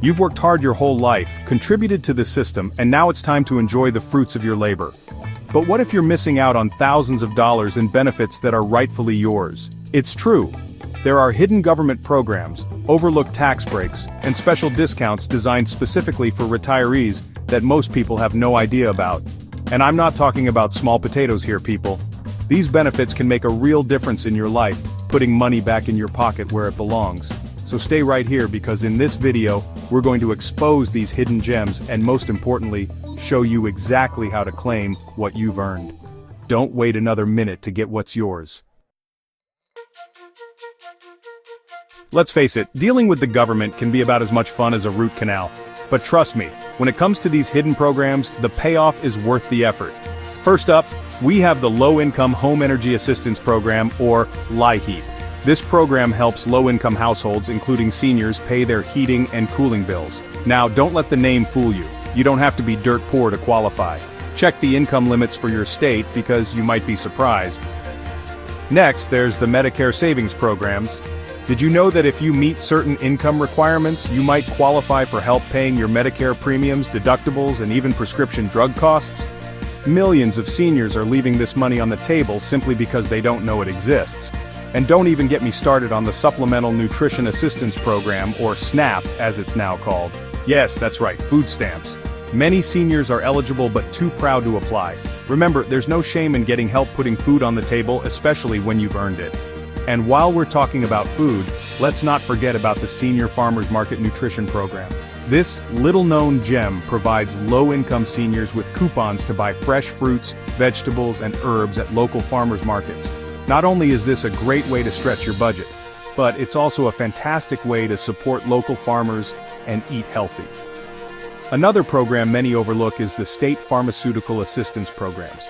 You've worked hard your whole life, contributed to the system, and now it's time to enjoy the fruits of your labor. But what if you're missing out on thousands of dollars in benefits that are rightfully yours? It's true. There are hidden government programs, overlooked tax breaks, and special discounts designed specifically for retirees that most people have no idea about. And I'm not talking about small potatoes here, people. These benefits can make a real difference in your life, putting money back in your pocket where it belongs. So stay right here because in this video, we're going to expose these hidden gems and most importantly, show you exactly how to claim what you've earned. Don't wait another minute to get what's yours. Let's face it, dealing with the government can be about as much fun as a root canal. But trust me, when it comes to these hidden programs, the payoff is worth the effort. First up, we have the Low-Income Home Energy Assistance Program, or LIHEAP. This program helps low-income households, including seniors, pay their heating and cooling bills. Now, don't let the name fool you. You don't have to be dirt poor to qualify. Check the income limits for your state because you might be surprised. Next, there's the Medicare savings programs. Did you know that if you meet certain income requirements, you might qualify for help paying your Medicare premiums, deductibles, and even prescription drug costs? Millions of seniors are leaving this money on the table simply because they don't know it exists. And don't even get me started on the Supplemental Nutrition Assistance Program, or SNAP as it's now called. Yes, that's right, food stamps. Many seniors are eligible but too proud to apply. Remember, there's no shame in getting help putting food on the table, especially when you've earned it. And while we're talking about food, let's not forget about the Senior Farmers Market Nutrition Program. This little-known gem provides low-income seniors with coupons to buy fresh fruits, vegetables, and herbs at local farmers markets. Not only is this a great way to stretch your budget, but it's also a fantastic way to support local farmers and eat healthy. Another program many overlook is the State Pharmaceutical Assistance Programs.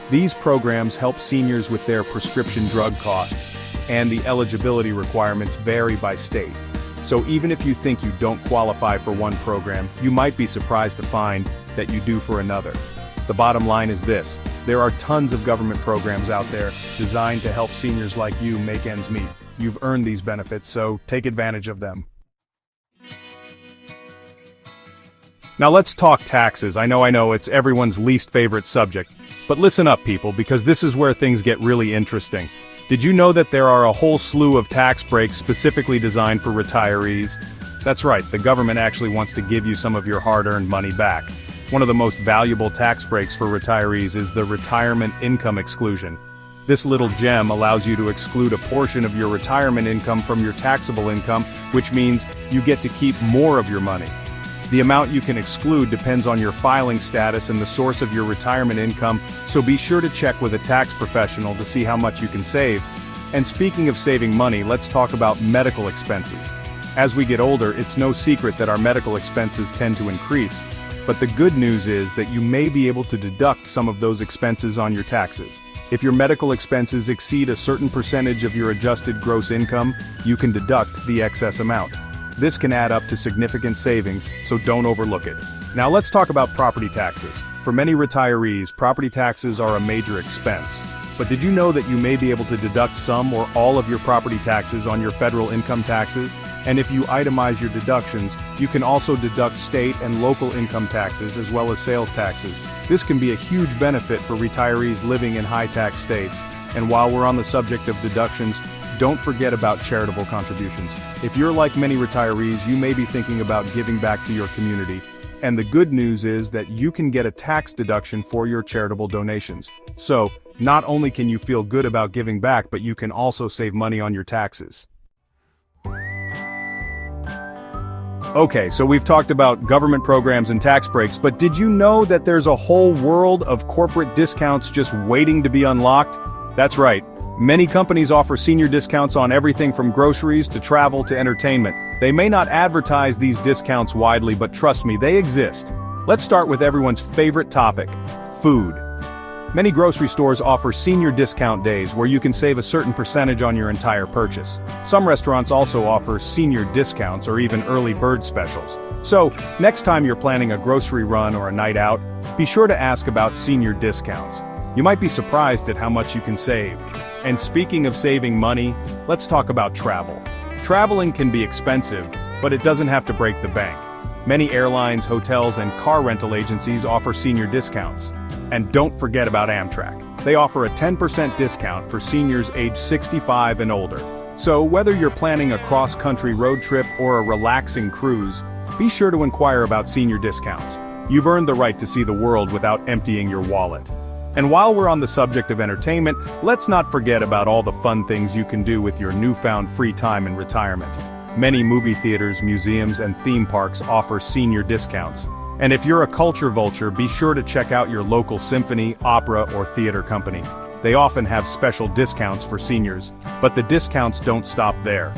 These programs help seniors with their prescription drug costs, and the eligibility requirements vary by state. So even if you think you don't qualify for one program, you might be surprised to find that you do for another. The bottom line is this: there are tons of government programs out there designed to help seniors like you make ends meet. You've earned these benefits, so take advantage of them. Now let's talk taxes. I know, it's everyone's least favorite subject. But listen up, people, because this is where things get really interesting. Did you know that there are a whole slew of tax breaks specifically designed for retirees? That's right, the government actually wants to give you some of your hard-earned money back. One of the most valuable tax breaks for retirees is the retirement income exclusion. This little gem allows you to exclude a portion of your retirement income from your taxable income, which means you get to keep more of your money. The amount you can exclude depends on your filing status and the source of your retirement income, so be sure to check with a tax professional to see how much you can save. And speaking of saving money, let's talk about medical expenses. As we get older, it's no secret that our medical expenses tend to increase. But the good news is that you may be able to deduct some of those expenses on your taxes. If your medical expenses exceed a certain percentage of your adjusted gross income, you can deduct the excess amount. This can add up to significant savings, so don't overlook it. Now let's talk about property taxes. For many retirees, property taxes are a major expense. But did you know that you may be able to deduct some or all of your property taxes on your federal income taxes? And if you itemize your deductions, you can also deduct state and local income taxes as well as sales taxes. This can be a huge benefit for retirees living in high-tax states. And while we're on the subject of deductions, don't forget about charitable contributions. If you're like many retirees, you may be thinking about giving back to your community. And the good news is that you can get a tax deduction for your charitable donations. So, not only can you feel good about giving back, but you can also save money on your taxes. Okay, so we've talked about government programs and tax breaks, but did you know that there's a whole world of corporate discounts just waiting to be unlocked? That's right. Many companies offer senior discounts on everything from groceries to travel to entertainment. They may not advertise these discounts widely, but trust me, they exist. Let's start with everyone's favorite topic: food. Many grocery stores offer senior discount days where you can save a certain percentage on your entire purchase. Some restaurants also offer senior discounts or even early bird specials. So, next time you're planning a grocery run or a night out, be sure to ask about senior discounts. You might be surprised at how much you can save. And speaking of saving money, let's talk about travel. Traveling can be expensive, but it doesn't have to break the bank. Many airlines, hotels, and car rental agencies offer senior discounts. And don't forget about Amtrak. They offer a 10% discount for seniors age 65 and older. So whether you're planning a cross-country road trip or a relaxing cruise, be sure to inquire about senior discounts. You've earned the right to see the world without emptying your wallet. And while we're on the subject of entertainment, let's not forget about all the fun things you can do with your newfound free time in retirement. Many movie theaters, museums, and theme parks offer senior discounts. And if you're a culture vulture, be sure to check out your local symphony, opera, or theater company. They often have special discounts for seniors, but the discounts don't stop there.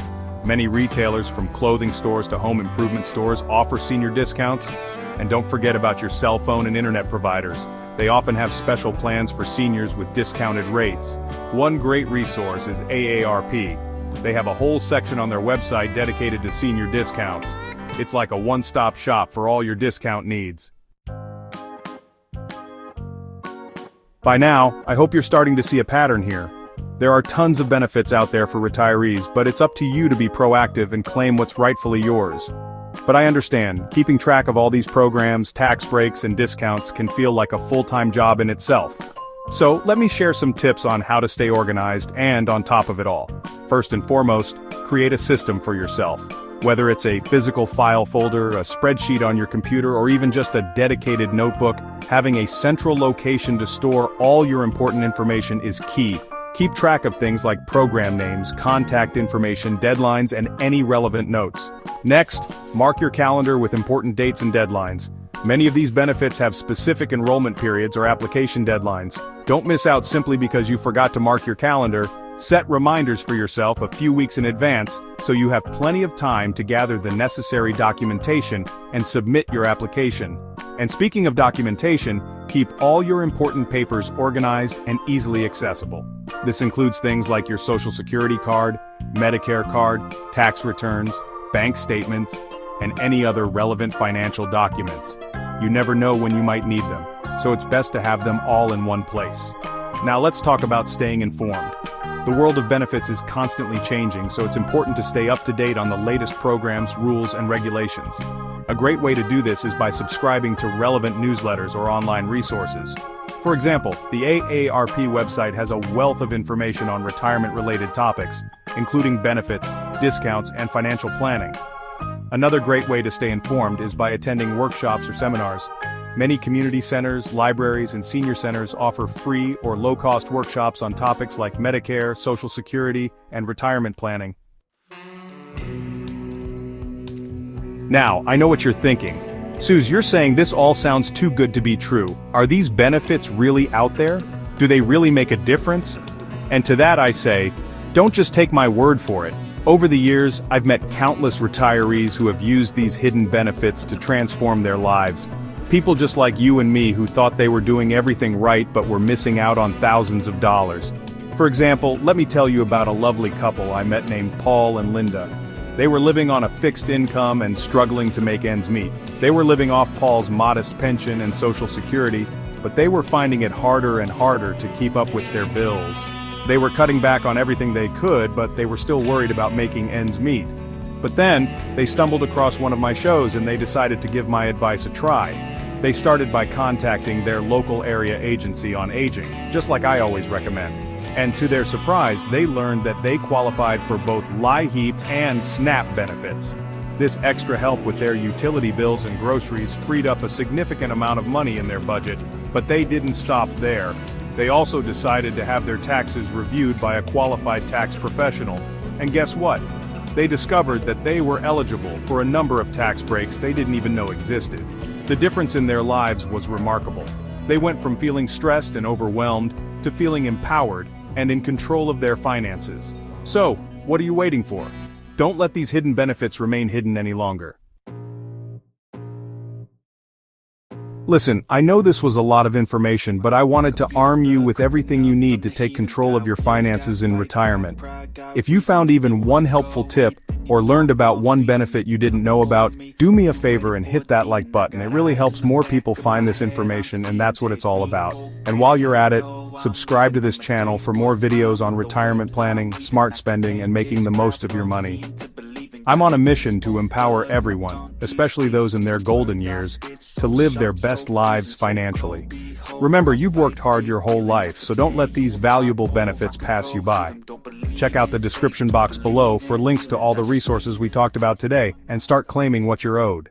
Many retailers, from clothing stores to home improvement stores, offer senior discounts. And don't forget about your cell phone and internet providers. They often have special plans for seniors with discounted rates. One great resource is AARP. They have a whole section on their website dedicated to senior discounts. It's like a one-stop shop for all your discount needs. By now, I hope you're starting to see a pattern here. There are tons of benefits out there for retirees, but it's up to you to be proactive and claim what's rightfully yours. But I understand, keeping track of all these programs, tax breaks, and discounts can feel like a full-time job in itself. So let me share some tips on how to stay organized and on top of it all. First and foremost, create a system for yourself. Whether it's a physical file folder, a spreadsheet on your computer, or even just a dedicated notebook, having a central location to store all your important information is key. Keep track of things like program names, contact information, deadlines, and any relevant notes. Next, mark your calendar with important dates and deadlines. Many of these benefits have specific enrollment periods or application deadlines. Don't miss out simply because you forgot to mark your calendar. Set reminders for yourself a few weeks in advance so you have plenty of time to gather the necessary documentation and submit your application. And speaking of documentation, keep all your important papers organized and easily accessible. This includes things like your Social Security card, Medicare card, tax returns, bank statements, and any other relevant financial documents. You never know when you might need them, so it's best to have them all in one place. Now let's talk about staying informed. The world of benefits is constantly changing, so it's important to stay up to date on the latest programs, rules, and regulations. A great way to do this is by subscribing to relevant newsletters or online resources. For example, the AARP website has a wealth of information on retirement-related topics, including benefits, discounts, and financial planning. Another great way to stay informed is by attending workshops or seminars. Many community centers, libraries, and senior centers offer free or low-cost workshops on topics like Medicare, Social Security, and retirement planning. Now, I know what you're thinking. Suze, you're saying this all sounds too good to be true. Are these benefits really out there? Do they really make a difference? And to that I say, don't just take my word for it. Over the years, I've met countless retirees who have used these hidden benefits to transform their lives. People just like you and me who thought they were doing everything right but were missing out on thousands of dollars. For example, let me tell you about a lovely couple I met named Paul and Linda. They were living on a fixed income and struggling to make ends meet. They were living off Paul's modest pension and Social Security, but they were finding it harder and harder to keep up with their bills. They were cutting back on everything they could, but they were still worried about making ends meet. But then, they stumbled across one of my shows and they decided to give my advice a try. They started by contacting their local area agency on aging, just like I always recommend. And to their surprise, they learned that they qualified for both LIHEAP and SNAP benefits. This extra help with their utility bills and groceries freed up a significant amount of money in their budget, but they didn't stop there. They also decided to have their taxes reviewed by a qualified tax professional. And guess what? They discovered that they were eligible for a number of tax breaks they didn't even know existed. The difference in their lives was remarkable. They went from feeling stressed and overwhelmed to feeling empowered and in control of their finances. So, what are you waiting for? Don't let these hidden benefits remain hidden any longer. Listen, I know this was a lot of information, but I wanted to arm you with everything you need to take control of your finances in retirement. If you found even one helpful tip, or learned about one benefit you didn't know about, do me a favor and hit that like button. It really helps more people find this information, and that's what it's all about. And while you're at it, subscribe to this channel for more videos on retirement planning, smart spending, and making the most of your money. I'm on a mission to empower everyone, especially those in their golden years, to live their best lives financially. Remember, you've worked hard your whole life, so don't let these valuable benefits pass you by. Check out the description box below for links to all the resources we talked about today, and start claiming what you're owed.